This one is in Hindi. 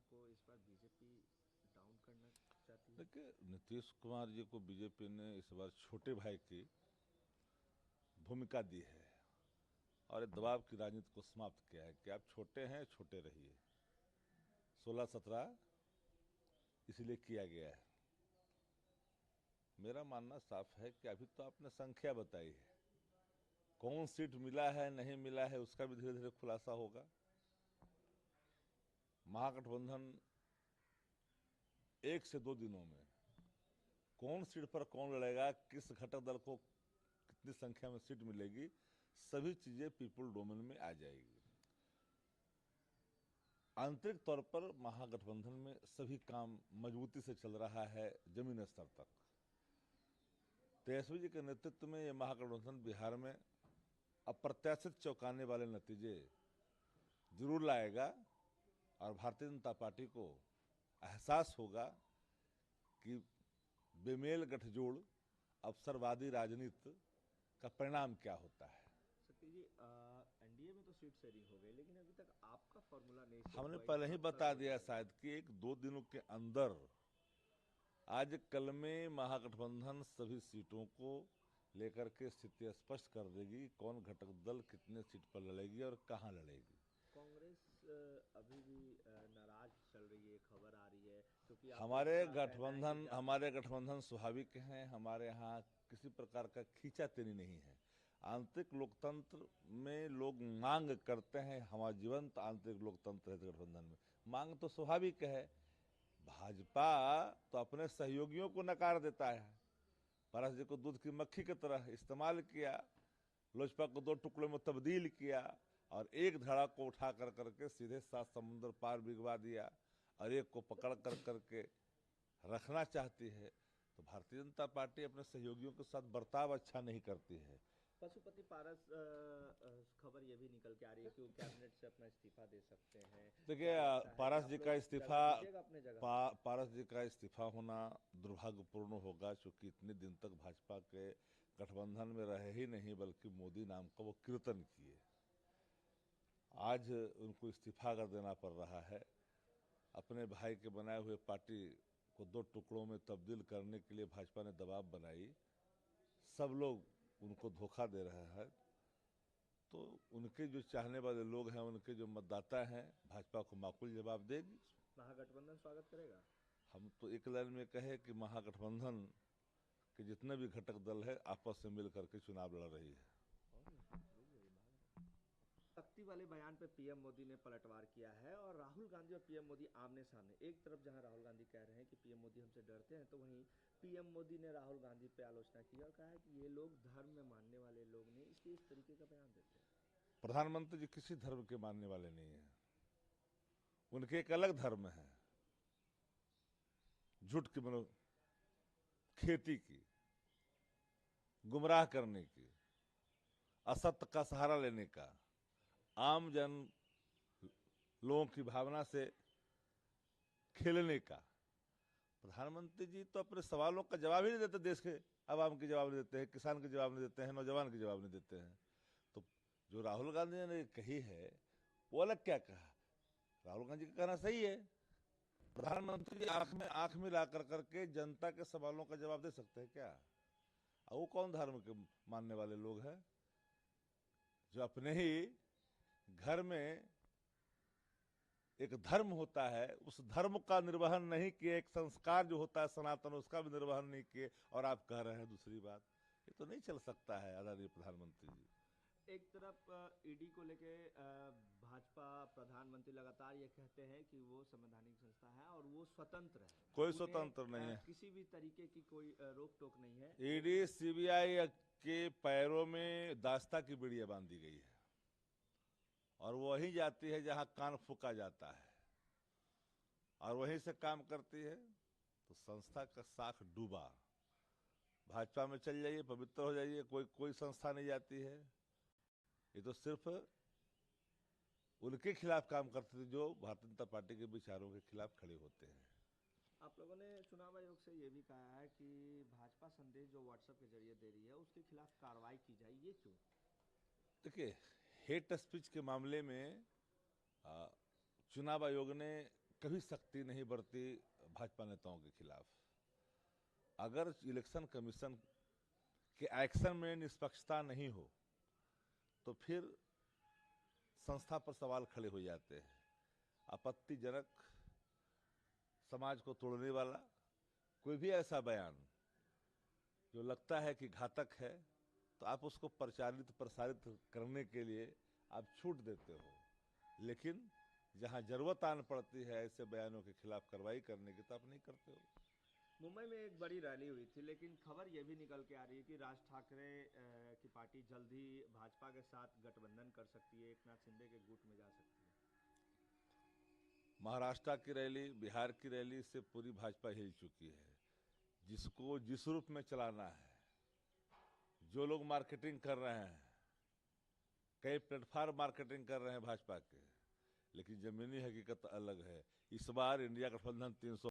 को इस बार बीजेपी डाउन करना चाहती है? देखिए, नीतीश कुमार जी को बीजेपी ने इस बार छोटे भाई की भूमिका दी है और दबाव की राजनीति को समाप्त किया है कि आप छोटे हैं, छोटे रहिए। 16-17 इसलिए किया गया है। मेरा मानना साफ है कि अभी तो आपने संख्या बताई है, कौन सीट मिला है नहीं मिला है उसका भी धीरे धीरे खुलासा होगा। महागठबंधन 1 से 2 दिनों में कौन सीट पर कौन लड़ेगा, किस घटक दल को कितनी संख्या में सीट मिलेगी, सभी चीजें पीपुल डोमेन में आ जाएगी। आंतरिक तौर पर महागठबंधन में सभी काम मजबूती से चल रहा है जमीन स्तर तक। तेजस्वी जी के नेतृत्व में ये महागठबंधन बिहार में अप्रत्याशित चौंकाने वाले नतीजे जरूर लाएगा और भारतीय जनता पार्टी को एहसास होगा कि बेमेल गठजोड़ अवसरवादी राजनीति का परिणाम क्या होता है। सत्य जी, एनडीए में तो सीट शेयरिंग हो गई, लेकिन अभी तक आपका फॉर्मूला नहीं सेट हमने हुआ है पहले कि ही कब तक बता हो दिया जाएगा। शायद कि 1-2 दिनों के अंदर आज कल में महागठबंधन सभी सीटों को लेकर के स्थिति स्पष्ट कर देगी, कौन घटक दल कितने सीट पर लड़ेगी और कहां लड़ेगी। कांग्रेस अभी भी नाराज चल रही है, खबर आ रही है, क्योंकि आप लोगों हमारे का कहना है कि गठबंधन हमारे गठबंधन स्वाभाविक हैं। हमारे यहाँ किसी प्रकार का खींचातानी नहीं है। आंतरिक लोकतंत्र में लोग मांग करते हैं, हमारा जीवंत आंतरिक लोकतंत्र है गठबंधन में। मांग तो स्वाभाविक है। भाजपा तो अपने सहयोगियों को नकार देता है। पारस जी को दूध की मक्खी की तरह इस्तेमाल किया, लोजपा को 2 टुकड़ों में तब्दील किया और एक धड़ा को उठा कर करके सीधे 7 समुंदर पार भिगवा दिया और एक को पकड़ कर करके रखना चाहती है। तो भारतीय जनता पार्टी अपने सहयोगियों के साथ बर्ताव अच्छा नहीं करती है। पशुपति पारस खबर ये भी निकल के आ रही है कि वो कैबिनेट से अपना इस्तीफा दे सकते हैं। देखिए, क्या लगता है कि पारस जी आप का लोग इस्तीफा जगह दीजिएगा अपने जगह पे? पारस जी का इस्तीफा होना दुर्भाग्यपूर्ण होगा, क्योंकि इतने दिन तक भाजपा के गठबंधन में रहे ही नहीं बल्कि मोदी नाम का वो कीर्तन किए। आज उनको इस्तीफा अगर देना पड़ रहा है, अपने भाई के बनाए हुए पार्टी को 2 टुकड़ों में तब्दील करने के लिए भाजपा ने दबाव बनाई, सब लोग उनको धोखा दे रहे हैं, तो उनके जो चाहने वाले लोग हैं, उनके जो मतदाता हैं, भाजपा को माकूल जवाब देगी। महागठबंधन स्वागत करेगा? हम तो एक लाइन में कहे कि महागठबंधन के जितने भी घटक दल है आपस में मिल करके चुनाव लड़ रही है। तख्ती वाले बयान पे पीएम मोदी ने पलटवार किया है और राहुल गांधी और पीएम मोदी आमने सामने। एक तरफ जहां राहुल गांधी कह रहे हैं कि पीएम मोदी हमसे डरते हैं, तो वहीं पीएम मोदी ने राहुल गांधी पे आलोचना की और कहा है कि ये लोग धर्म में मानने वाले लोग नहीं, इसलिए इस तरीके का बयान देते हैं। प्रधानमंत्री जी किसी धर्म के मानने वाले नहीं है, उनके एक अलग धर्म है, झूठ की मतलब खेती की, गुमराह करने की, असत्य का सहारा लेने का, आम जन लोगों की भावना से खेलने का। प्रधानमंत्री जी तो अपने सवालों का जवाब ही नहीं देते, देश के आवाम के जवाब नहीं देते हैं, किसान के जवाब नहीं देते हैं, नौजवान के जवाब नहीं देते हैं। तो जो राहुल गांधी ने कही है वो अलग क्या कहा। राहुल गांधी का कहना सही है, प्रधानमंत्री जी आंख में ला कर करके जनता के सवालों का जवाब दे सकते हैं क्या। और वो कौन धर्म के मानने वाले लोग हैं जो अपने ही घर में एक धर्म होता है, उस धर्म का निर्वहन नहीं किए, एक संस्कार जो होता है सनातन उसका भी निर्वहन नहीं किए, और आप कह रहे हैं दूसरी बात। ये तो नहीं चल सकता है आदरणीय प्रधानमंत्री जी। एक तरफ ईडी को लेके भाजपा प्रधानमंत्री लगातार ये कहते हैं कि वो संवैधानिक संस्था है और वो स्वतंत्र है, कोई उन्हें स्वतंत्र नहीं है। किसी भी तरीके की कोई रोक टोक नहीं है, ईडी लेकिन सीबीआई के पैरों में दास्ता की बेड़िया बांधी गई है और वहीं जाती है जहां कान फूका जाता है और वहीं से काम करती है। तो संस्था का साख डूबा, भाजपा में चल जाइए, पवित्र हो जाइए, कोई संस्था नहीं जाती है। ये तो सिर्फ उनके खिलाफ काम करते थे जो भारतीय जनता पार्टी के विचारों के खिलाफ खड़े होते हैं। आप लोगों ने चुनाव आयोग से ये भी कहा है कि भाजपा संदेश जो व्हाट्सएप के जरिए दे रही है उसके खिलाफ कार्रवाई की जाए, ये क्यों? देखिए, हेट स्पीच के मामले में चुनाव आयोग ने कभी सख्ती नहीं बरती भाजपा नेताओं के खिलाफ। अगर इलेक्शन कमीशन के एक्शन में निष्पक्षता नहीं हो तो फिर संस्था पर सवाल खड़े हो जाते हैं। आपत्तिजनक, समाज को तोड़ने वाला कोई भी ऐसा बयान जो लगता है कि घातक है तो आप उसको प्रसारित करने के लिए आप छूट देते हो, लेकिन जहां जरूरत आन पड़ती है ऐसे बयानों के खिलाफ कार्रवाई करने की तो आप नहीं करते हो। मुंबई में एक बड़ी रैली हुई थी, लेकिन खबर यह भी निकल के आ रही है कि राज ठाकरे की पार्टी जल्द ही भाजपा के साथ गठबंधन कर सकती है, एकनाथ शिंदे के गुट में जा सकती है। महाराष्ट्र की रैली, बिहार की रैली से पूरी भाजपा हिल चुकी है। जिसको जिस रूप में चलाना है, जो लोग मार्केटिंग कर रहे हैं, कई प्लेटफॉर्म मार्केटिंग कर रहे हैं भाजपा के, लेकिन जमीनी हकीकत अलग है। इस बार इंडिया गठबंधन 300